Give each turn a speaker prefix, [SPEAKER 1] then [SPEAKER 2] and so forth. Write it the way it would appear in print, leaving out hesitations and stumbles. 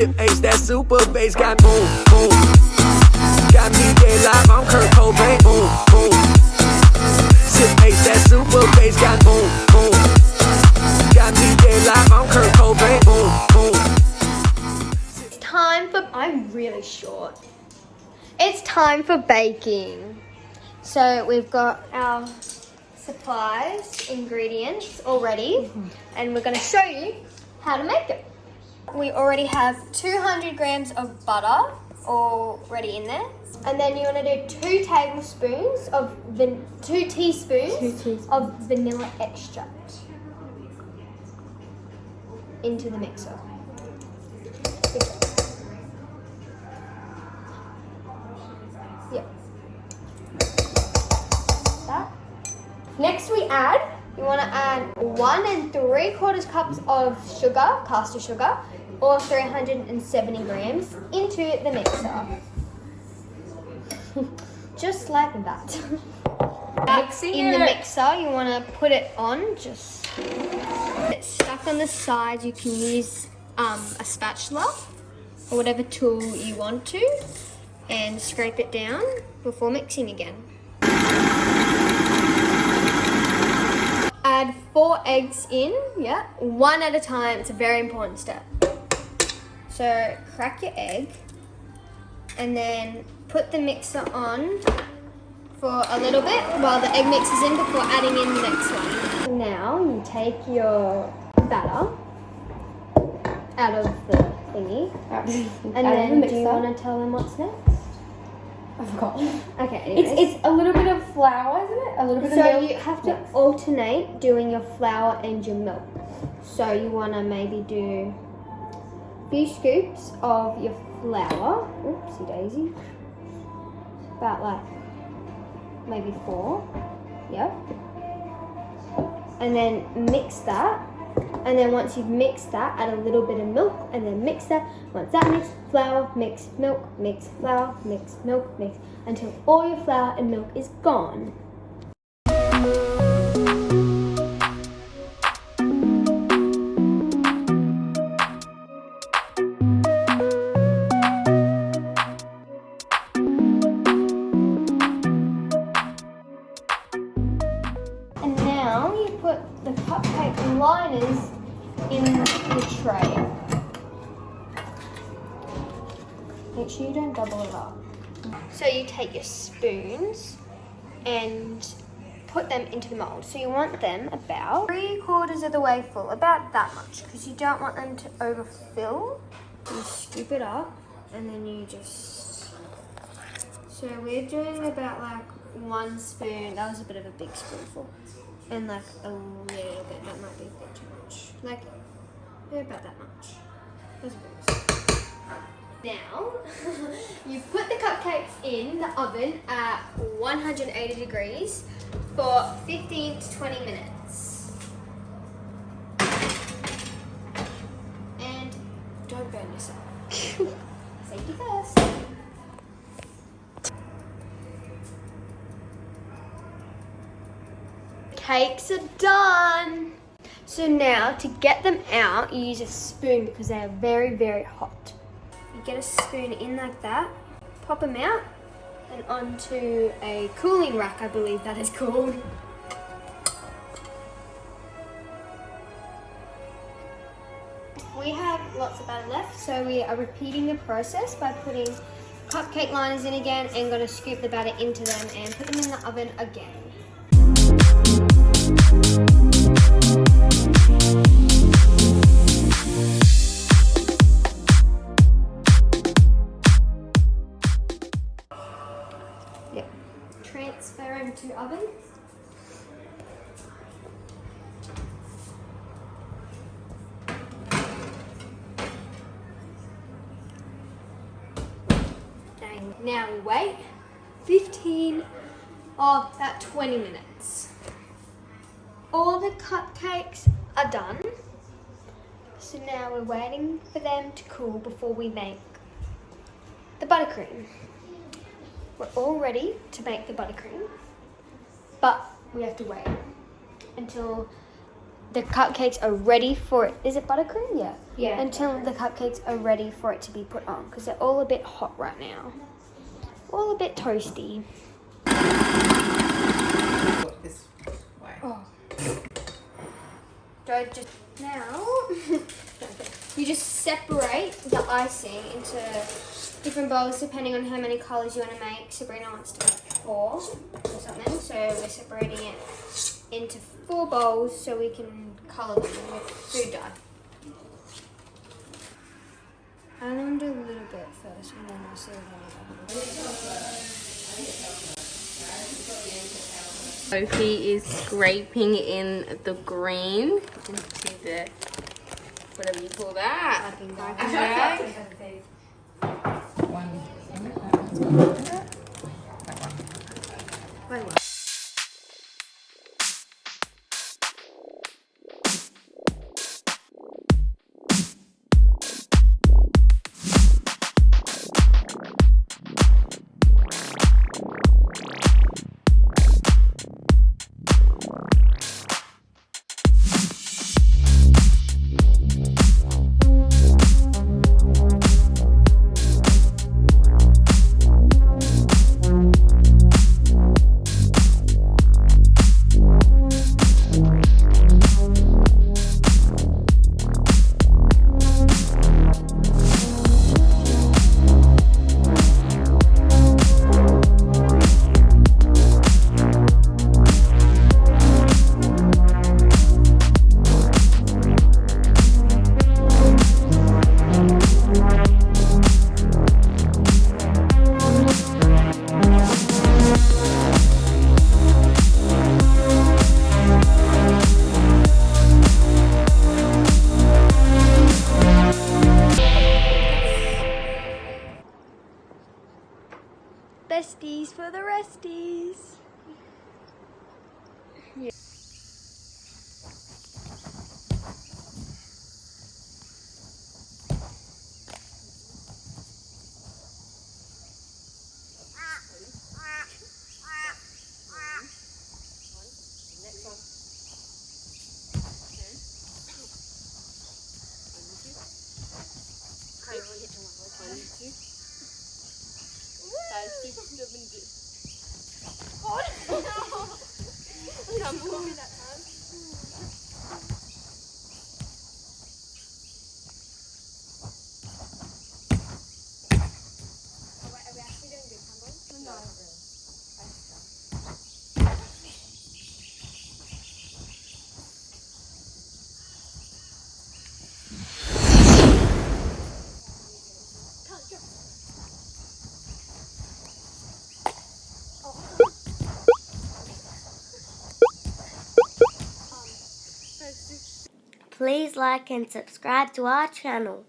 [SPEAKER 1] Ace, that super bass got boom, boom. Got me dead live, I'm Kurt Cobain, boom, boom. Sip ace, that super bass got boom, boom. Got me dead live, I'm Kurt Cobain, boom, boom.
[SPEAKER 2] It's time for, I'm really short. It's time for baking. So we've got our supplies, ingredients already, and we're gonna show you how to make it. We already have 200 grams of butter already in there. And then you want to do 2 tablespoons of, 2 teaspoons of vanilla extract into the mixer. Yep. That. Next you want to add 1 3/4 cups of sugar, caster sugar, or 370 grams into the mixer. Just like that.
[SPEAKER 3] Mixing
[SPEAKER 2] in the mixer, you want to put it on, just get stuck on the sides. You can use a spatula or whatever tool you want to and scrape it down before mixing again. Add 4 eggs in, yeah, 1 at a time. It's a very important step. So crack your egg and then put the mixer on for a little bit while the egg mixes in before adding in the next one. Now you take your batter out of the thingy and then do you want to tell them what's next?
[SPEAKER 3] I forgot.
[SPEAKER 2] Okay, anyways.
[SPEAKER 3] It's a little bit of flour, isn't it? A little bit of milk.
[SPEAKER 2] So you have to alternate doing your flour and your milk. So you want to maybe do a few scoops of your flour. Oopsie daisy. About like maybe 4. Yep. And then mix that. And then once you've mixed that, add a little bit of milk and then mix that. Once that mixed, flour, mix, milk, mix, flour, mix, milk, mix, until all your flour and milk is gone. And now you put the cupcake liners in the tray. Make sure you don't double it up. So you take your spoons and put them into the mold. So you want them about 3/4 of the way full, about that much, because you don't want them to overfill. You scoop it up and then you just... So we're doing about like 1 spoon. That was a bit of a big spoonful. And like a little bit, that might be a bit too much. Like, about that much. That's a bit. Now, you put the cupcakes in the oven at 180 degrees for 15 to 20 minutes. And don't burn yourself. Safety first. Cakes are done. So now to get them out, you use a spoon because they are very, very hot. You get a spoon in like that, pop them out and onto a cooling rack, I believe that is called. We have lots of batter left, so we are repeating the process by putting cupcake liners in again and going to scoop the batter into them and put them in the oven again. Yep. Transfer over to oven. Dang. Now we wait 15 or about 20 minutes. All the cupcakes are done. So now we're waiting for them to cool before we make the buttercream. We're all ready to make the buttercream, but we have to wait until the cupcakes are ready for it. Is it buttercream? Yeah.
[SPEAKER 3] Yeah.
[SPEAKER 2] Until the cupcakes are ready for it to be put on, because they're all a bit hot right now. All a bit toasty.
[SPEAKER 4] This way.
[SPEAKER 2] Oh. Do I just now? You just separate the icing into different bowls depending on how many colours you want to make. Sabrinah wants to make 4 or something, so we're separating it into 4 bowls so we can colour them with food dye. I'm going to do a little bit first and then I'll see what
[SPEAKER 5] Sophie is scraping in the green into the, whatever you call that.
[SPEAKER 2] Piping
[SPEAKER 5] Piping
[SPEAKER 2] bag.
[SPEAKER 5] bag.
[SPEAKER 2] Besties for the resties.
[SPEAKER 6] Please like and subscribe to our channel.